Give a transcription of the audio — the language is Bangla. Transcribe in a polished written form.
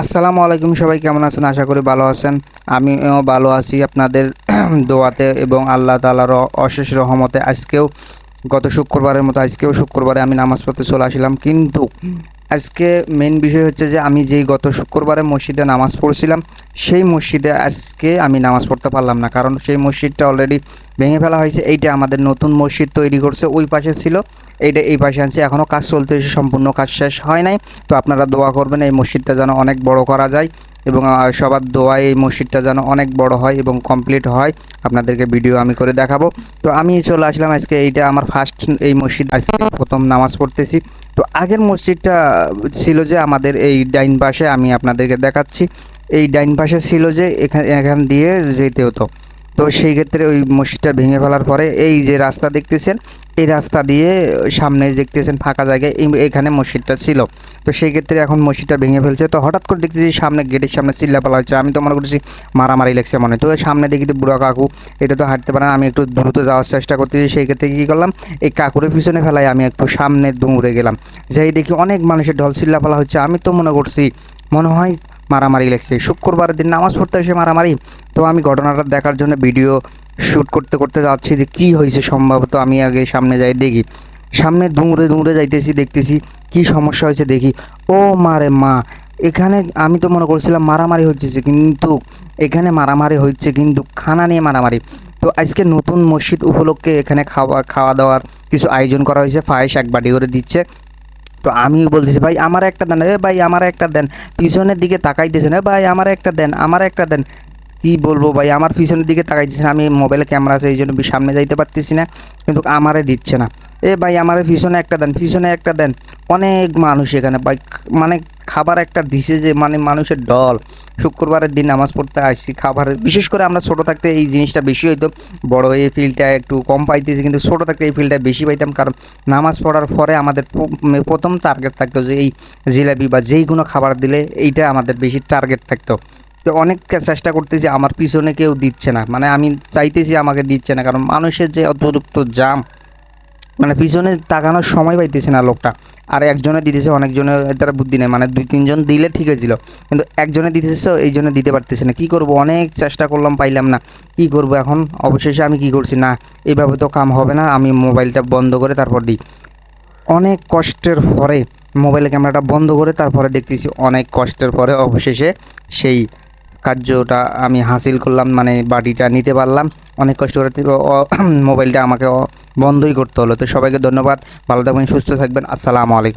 আসসালামু আলাইকুম, সবাই কেমন আছেন? আশা করি ভালো আছেন। আমিও ভালো আছি আপনাদের দোয়াতে এবং আল্লাহ তাআলার অশেষ রহমতে। গত শুক্রবারের মতো আজকেও শুক্রবারে আমি নামাজ পড়তে চলে আসলাম, কিন্তু আজকে মেন বিষয় হচ্ছে যে আমি যেই গত শুক্রবারে মসজিদে নামাজ পড়ছিলাম, সেই মসজিদে আজকে আমি নামাজ পড়তে পারলাম না, কারণ সেই মসজিদটা অলরেডি ভেঙে ফেলা হয়েছে। এইটা আমাদের নতুন মসজিদ তৈরি করছে, ওই পাশে ছিল, এইটা এই পাশে আনছে। এখনও কাজ চলতেছে, সম্পূর্ণ কাজ শেষ হয় নাই। তো আপনারা দোয়া করবেন এই মসজিদটা যেন অনেক বড় করা যায়, এবং সবার দোয়ায় এই মসজিদটা যেন অনেক বড় হয় এবং কমপ্লিট হয়। আপনাদেরকে ভিডিও আমি করে দেখাবো। তো আমি চলে আসলাম আজকে, এইটা আমার ফার্স্ট এই মসজিদ, আজকে প্রথম নামাজ পড়তেছি। তো আগের মসজিদটা ছিল যে আমাদের এই ডাইন পাশে, আমি আপনাদেরকে দেখাচ্ছি। এই ডাইন পাশে ছিল যে এখান দিয়ে যেতে হতো। তো সেই ক্ষেত্রে ওই মসজিদটা ভেঙে ফেলার পরে এই যে রাস্তা দেখতেছেন, এই রাস্তা দিয়ে সামনে দেখতেছেন ফাঁকা জায়গায় এখানে মসজিদটা ছিল। তো সেই ক্ষেত্রে এখন মসজিদটা ভেঙে ফেলছে। তো হঠাৎ করে দেখতেছি সামনে গেটের সামনে চিল্লাপালা হচ্ছে। আমি তো মনে করছি মারামারি লাগছে মনে। তো সামনে দেখি তো বুড়া কাকু, এটা তো হাঁটতে পারে না। আমি একটু দ্রুত যাওয়ার চেষ্টা করতেছি, সেই ক্ষেত্রে কী করলাম, এই কাকুরের পিছনে ফেলাই আমি একটু সামনে দৌড়ে গেলাম। যাই দেখি অনেক মানুষের ঢল চিল্লাপালা হচ্ছে। আমি তো মনে করছি মনে হয় মারামারি লাগছে, শুক্রবারের দিন নামাজ পড়তে এসে মারামারি। তো আমি ঘটনাটা দেখার জন্য ভিডিও শ্যুট করতে করতে যাচ্ছি যে কী হয়েছে। সম্ভবত আমি আগে সামনে যাই দেখি, সামনে দৌড়ে দৌড়ে যাইতেছি, দেখতেছি কি সমস্যা হয়েছে দেখি। ও মারে মা, এখানে আমি তো মনে করছিলাম মারামারি হচ্ছে, কিন্তু এখানে মারামারি হচ্ছে কিন্তু খানা নিয়ে মারামারি। তো আজকে নতুন মসজিদ উপলক্ষে এখানে খাওয়া দাওয়ার কিছু আয়োজন করা হয়েছে, পায়েস এক বাটি করে দিচ্ছে। তো আমি বলতেছি ভাই আমার একটা দেন, এ ভাই আমার একটা দেন। পিছনের দিকে তাকাইতেছেন, এ ভাই আমার একটা দেন, আমার একটা দেন। কি বলবো ভাই, আমার পিছনের দিকে তাকাইতেছে না। আমি মোবাইলে ক্যামেরা আছে, এই জন্য সামনে যাইতে পারতেছি না, কিন্তু আমারে দিচ্ছে না। এ ভাই আমার পিছনে একটা দেন, পিছনে একটা দেন। অনেক মানুষ এখানে ভাই, মানে খাবার একটা দিছে যে, মানে মানুষের ঢল। শুক্রবারের দিন নামাজ পড়তে আসছি, খাবার বিশেষ করে আমরা ছোটো থাকতে এই জিনিসটা বেশি হইতো, বড় এই ফিলটা একটু কম পাইতেছি, কিন্তু ছোটো থাকতে এই ফিলটা বেশি পাইতাম। কারণ নামাজ পড়ার পরে আমাদের প্রথম টার্গেট থাকতো যে এই জিলাপি বা যেই কোনো খাবার দিলে এইটা আমাদের বেশি টার্গেট থাকতো। তো অনেক চেষ্টা করতেছি, আমার পিছনে কেউ দিচ্ছে না, মানে আমি চাইতেছি আমাকে দিচ্ছে না, কারণ মানুষের যে অতিরিক্ত জাম, মানে পিছনে তাকানোর সময় পাইতেছে না লোকটা। আর একজনে দিতেছে, অনেকজনে তারা বুদ্ধি নেই, মানে দুই তিনজন দিলে ঠিক হয়েছিল, কিন্তু একজনে দিতেছে, এই জন্য দিতে পারতেছে না। কী করবো, অনেক চেষ্টা করলাম, পাইলাম না। কি করব এখন? অবশেষে আমি কি করছি, না এইভাবে তো কাম হবে না, আমি মোবাইলটা বন্ধ করে তারপর দিই। অনেক কষ্টের পরে মোবাইলের ক্যামেরাটা বন্ধ করে তারপরে দেখতেছি, অনেক কষ্টের পরে অবশেষে সেই কার্যটা আমি হাসিল করলাম, মানে বাড়িটা নিতে পারলাম। অনেক কষ্ট করে মোবাইলটা আমাকে বন্ধই করতে হলো। তো সবাইকে ধন্যবাদ, ভালো থাকবেন, সুস্থ থাকবেন। আসসালামু আলাইকুম।